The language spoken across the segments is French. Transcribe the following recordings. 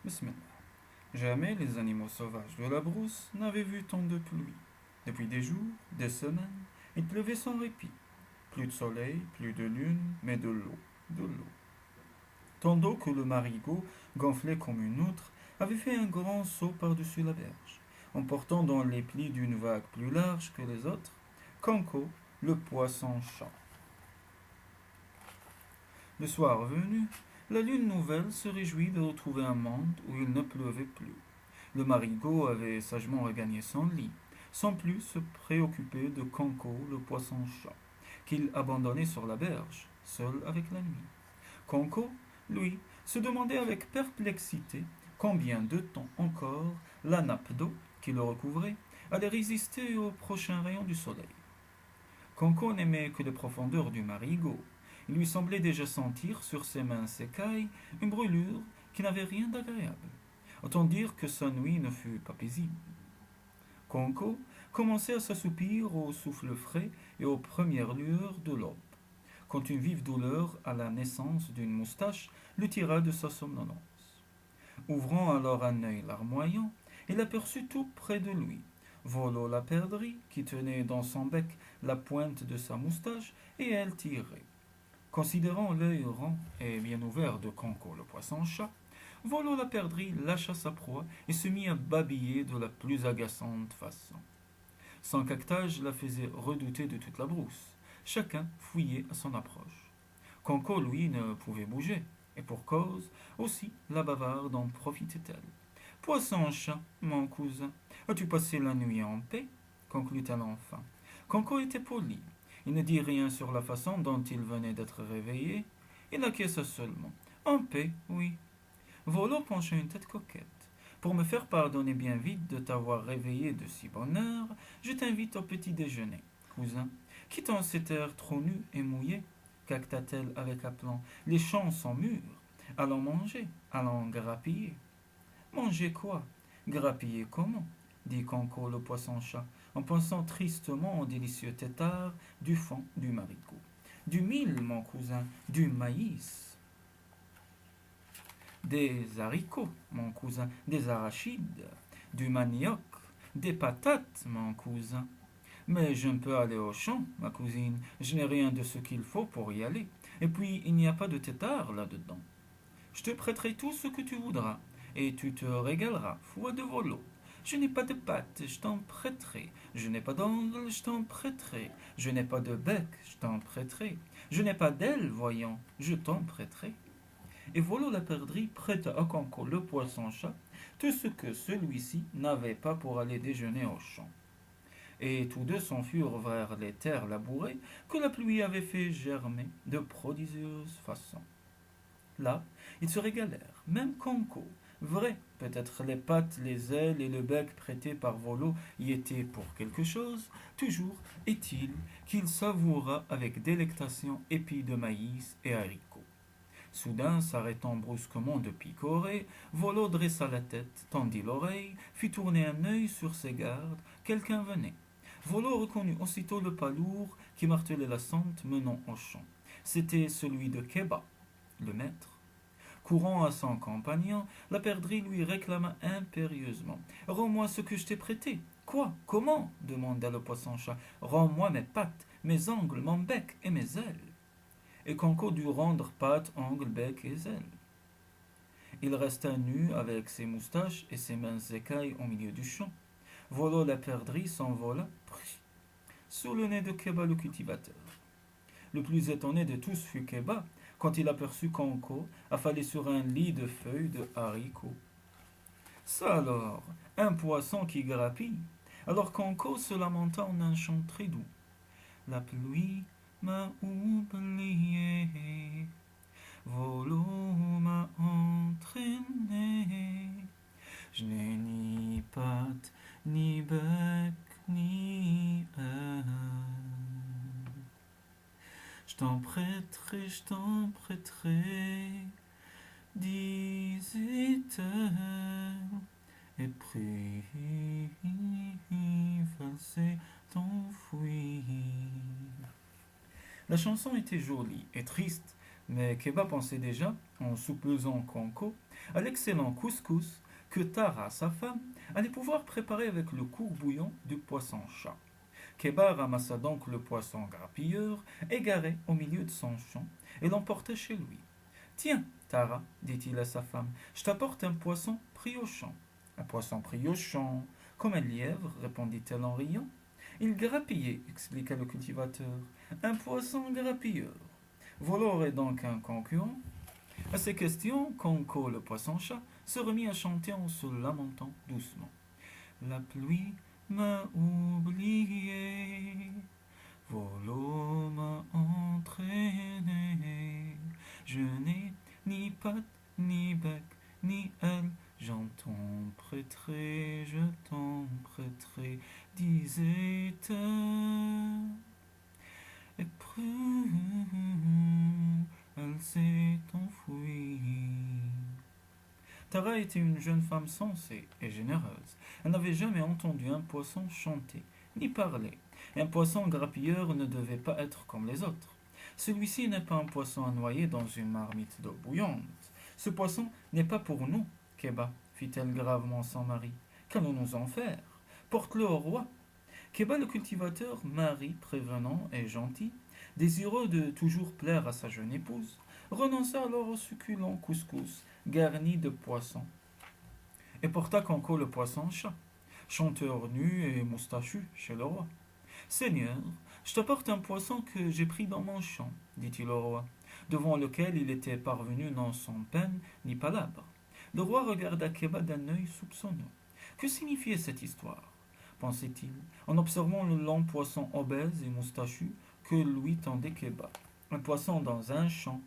Bismillah. Jamais les animaux sauvages de la brousse n'avaient vu tant de pluie. Depuis des jours, des semaines, il pleuvait sans répit. Plus de soleil, plus de lune, mais de l'eau, de l'eau. Tant d'eau que le marigot, gonflé comme une outre, avait fait un grand saut par-dessus la berge, emportant dans les plis d'une vague plus large que les autres, Conco, le poisson-chat. Le soir venu, la lune nouvelle se réjouit de retrouver un monde où il ne pleuvait plus. Le marigot avait sagement regagné son lit, sans plus se préoccuper de Conco, le poisson-chat, qu'il abandonnait sur la berge, seul avec la nuit. Conco, lui, se demandait avec perplexité combien de temps encore la nappe d'eau qui le recouvrait allait résister aux prochains rayons du soleil. Conco n'aimait que les profondeurs du marigot. Il lui semblait déjà sentir sur ses minces écailles une brûlure qui n'avait rien d'agréable. Autant dire que sa nuit ne fut pas paisible. Conco commençait à s'assoupir au souffle frais et aux premières lueurs de l'aube, quand une vive douleur à la naissance d'une moustache le tira de sa somnolence. Ouvrant alors un œil larmoyant, il aperçut tout près de lui Volo la perdrix, qui tenait dans son bec la pointe de sa moustache, et elle tirait. Considérant l'œil rond et bien ouvert de Conco le poisson-chat, Volo la perdrix lâcha sa proie et se mit à babiller de la plus agaçante façon. Son caquetage la faisait redouter de toute la brousse. Chacun fouillait à son approche. Conco, lui, ne pouvait bouger, et pour cause, aussi la bavarde en profitait-elle. Poisson-chat, mon cousin, as-tu passé la nuit en paix conclut-elle enfin. Conco était poli. Il ne dit rien sur la façon dont il venait d'être réveillé. Il acquiesça seulement. En paix, oui. Volo pencha une tête coquette. Pour me faire pardonner bien vite de t'avoir réveillé de si bonne heure, je t'invite au petit déjeuner, cousin. Quittons cet air trop nu et mouillé, cacta-t-elle avec aplomb. Les champs sont mûrs. Allons manger, allons grappiller. Manger quoi? Grappiller comment? Dit Conco le poisson-chat, en pensant tristement au délicieux tétard du fond du marigot. Du mil, mon cousin, du maïs, des haricots, mon cousin, des arachides, du manioc, des patates, mon cousin. Mais je ne peux aller au champ, ma cousine, je n'ai rien de ce qu'il faut pour y aller. Et puis, il n'y a pas de tétard là-dedans. Je te prêterai tout ce que tu voudras, et tu te régaleras, foi de volo. Je n'ai pas de pattes, je t'en prêterai. Je n'ai pas d'ongles, je t'en prêterai. Je n'ai pas de bec, je t'en prêterai. Je n'ai pas d'ailes, voyons, je t'en prêterai. Et Volo la perdrix prêta à Conco le poisson-chat tout ce que celui-ci n'avait pas pour aller déjeuner au champ. Et tous deux s'enfuirent vers les terres labourées que la pluie avait fait germer de prodigieuses façons. Là, ils se régalèrent, même Conco. Vrai, peut-être les pattes, les ailes et le bec prêtés par Volo y étaient pour quelque chose, toujours est-il qu'il savoura avec délectation épis de maïs et haricots. Soudain, s'arrêtant brusquement de picorer, Volo dressa la tête, tendit l'oreille, fit tourner un œil sur ses gardes. Quelqu'un venait. Volo reconnut aussitôt le pas lourd qui martelait la sente menant au champ. C'était celui de Keba, le maître. Courant à son compagnon, la perdrix lui réclama impérieusement. Rends-moi ce que je t'ai prêté. Quoi? Comment? Demanda le poisson-chat. Rends-moi mes pattes, mes ongles, mon bec et mes ailes. Et Conco dut rendre pattes, ongles, bec et ailes. Il resta nu avec ses moustaches et ses minces écailles au milieu du champ. Volo la perdrix s'envola sous le nez de Keba le cultivateur. Le plus étonné de tous fut Keba, quand il aperçut Conco affalé sur un lit de feuilles de haricots. Ça alors, un poisson qui grappille. Alors Conco se lamenta en un chant très doux. La pluie m'a oublié, Volo m'a entraîné. Je n'ai ni pattes, ni bec, ni aile. Je t'en prêterai, disait-elle, et puis elle s'est enfuie. La chanson était jolie et triste Mais Keba pensait déjà, en soupesant Konko, à l'excellent couscous que Tara, sa femme, allait pouvoir préparer avec le court bouillon du poisson-chat. Keba ramassa donc le poisson grappilleur, égaré au milieu de son champ, et l'emporta chez lui. Tiens, Tara, dit-il à sa femme, je t'apporte un poisson pris au champ. Un poisson pris au champ, comme un lièvre, répondit-elle en riant. Il grappillait, expliqua le cultivateur. Un poisson grappilleur. Voilà aurait donc un concurrent. À ces questions, Conco le poisson-chat se remit à chanter en se lamentant doucement. La pluie m'a oublié, Volo m'a entraîné. Je n'ai ni patte, ni bec, ni aile. J'en t'en prêterai, je t'en prêterai, disait-elle. Et plus elle s'est enfuie. Tara était une jeune femme sensée et généreuse. Elle n'avait jamais entendu un poisson chanter, ni parler. Un poisson grappilleur ne devait pas être comme les autres. Celui-ci n'est pas un poisson à noyer dans une marmite d'eau bouillante. Ce poisson n'est pas pour nous, Keba, fit-elle gravement sans mari. Qu'allons-nous en faire? Porte-le au roi. Keba le cultivateur, mari prévenant et gentil, désireux de toujours plaire à sa jeune épouse, renonça alors au succulent couscous garni de poissons et porta Conco le poisson-chat, chanteur nu et moustachu chez le roi. Seigneur, je t'apporte un poisson que j'ai pris dans mon champ, dit-il au roi, devant lequel il était parvenu non sans peine ni palabre. Le roi regarda Keba d'un œil soupçonneux. Que signifiait cette histoire? Pensait-il, en observant le long poisson obèse et moustachu que lui tendait Keba. Un poisson dans un champ.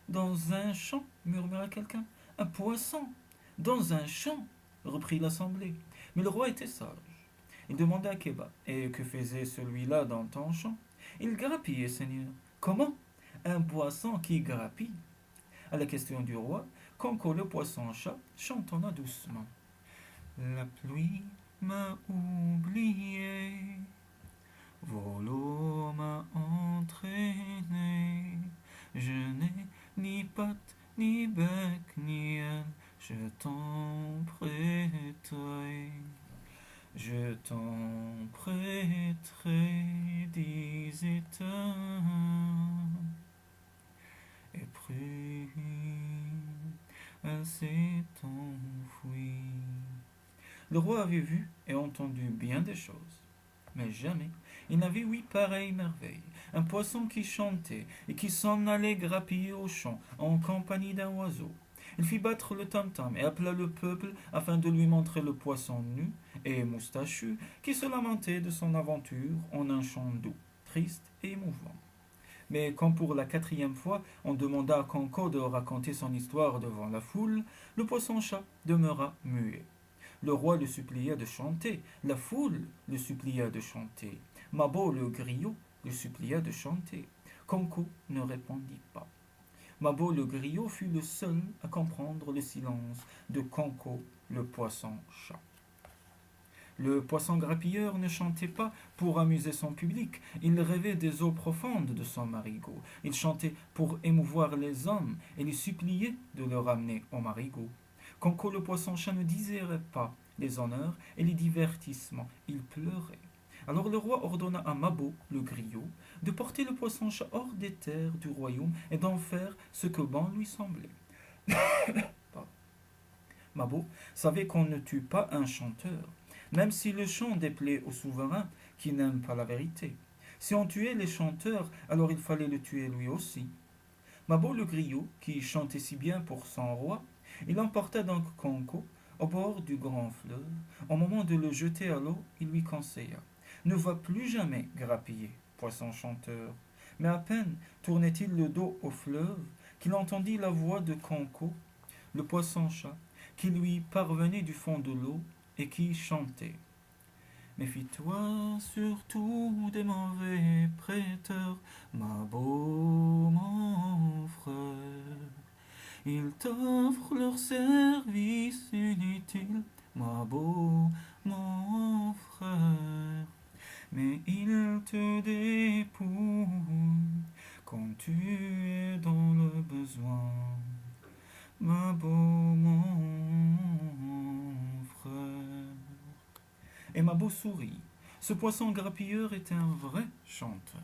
Dans un champ, murmura quelqu'un. Un poisson dans un champ, reprit l'assemblée. Mais le roi était sage. Il demanda à Keba, et que faisait celui-là dans ton champ? Il grappillait, Seigneur. Comment? Un poisson qui grappille. À la question du roi, Conco le poisson-chat chantonna doucement. La pluie m'a oublié, Volo m'a entraîné. Je n'ai ni patte, ni bec, ni aile, je t'en prêterai. Je t'en prêterai, disait-elle. Et puis, elle s'est enfuie. Le roi avait vu et entendu bien des choses, mais jamais il n'avait ouï pareille merveille. Un poisson qui chantait et qui s'en allait grappiller au champ en compagnie d'un oiseau. Il fit battre le tam-tam et appela le peuple afin de lui montrer le poisson nu et moustachu qui se lamentait de son aventure en un chant doux, triste et émouvant. Mais quand pour la 4e fois on demanda à Conco de raconter son histoire devant la foule, le poisson-chat demeura muet. Le roi le supplia de chanter, la foule le supplia de chanter. Mabo le griot le supplia de chanter. Conco ne répondit pas. Mabo le griot fut le seul à comprendre le silence de Conco le poisson-chat. Le poisson grappilleur ne chantait pas pour amuser son public, il rêvait des eaux profondes de son marigot. Il chantait pour émouvoir les hommes et les suppliait de le ramener au marigot. Conco le poisson-chat ne désirait pas les honneurs et les divertissements, il pleurait. Alors le roi ordonna à Mabo, le griot, de porter le poisson-chat hors des terres du royaume et d'en faire ce que bon lui semblait. Mabo savait qu'on ne tue pas un chanteur, même si le chant déplaît au souverain qui n'aime pas la vérité. Si on tuait les chanteurs, alors il fallait le tuer lui aussi. Mabo le griot, qui chantait si bien pour son roi, il emporta donc Conco au bord du grand fleuve. Au moment de le jeter à l'eau, il lui conseilla: ne va plus jamais grappiller, poisson chanteur. Mais à peine tournait-il le dos au fleuve qu'il entendit la voix de Conco, le poisson-chat, qui lui parvenait du fond de l'eau et qui chantait. Méfie-toi surtout des mauvais prêteurs, Mabo, mon frère. Ils t'offrent leurs services inutiles, Mabo, mon frère. Mais ils te dépouillent quand tu es dans le besoin. Ma beau mon frère. Et ma beau sourit. Ce poisson grappilleur était un vrai chanteur.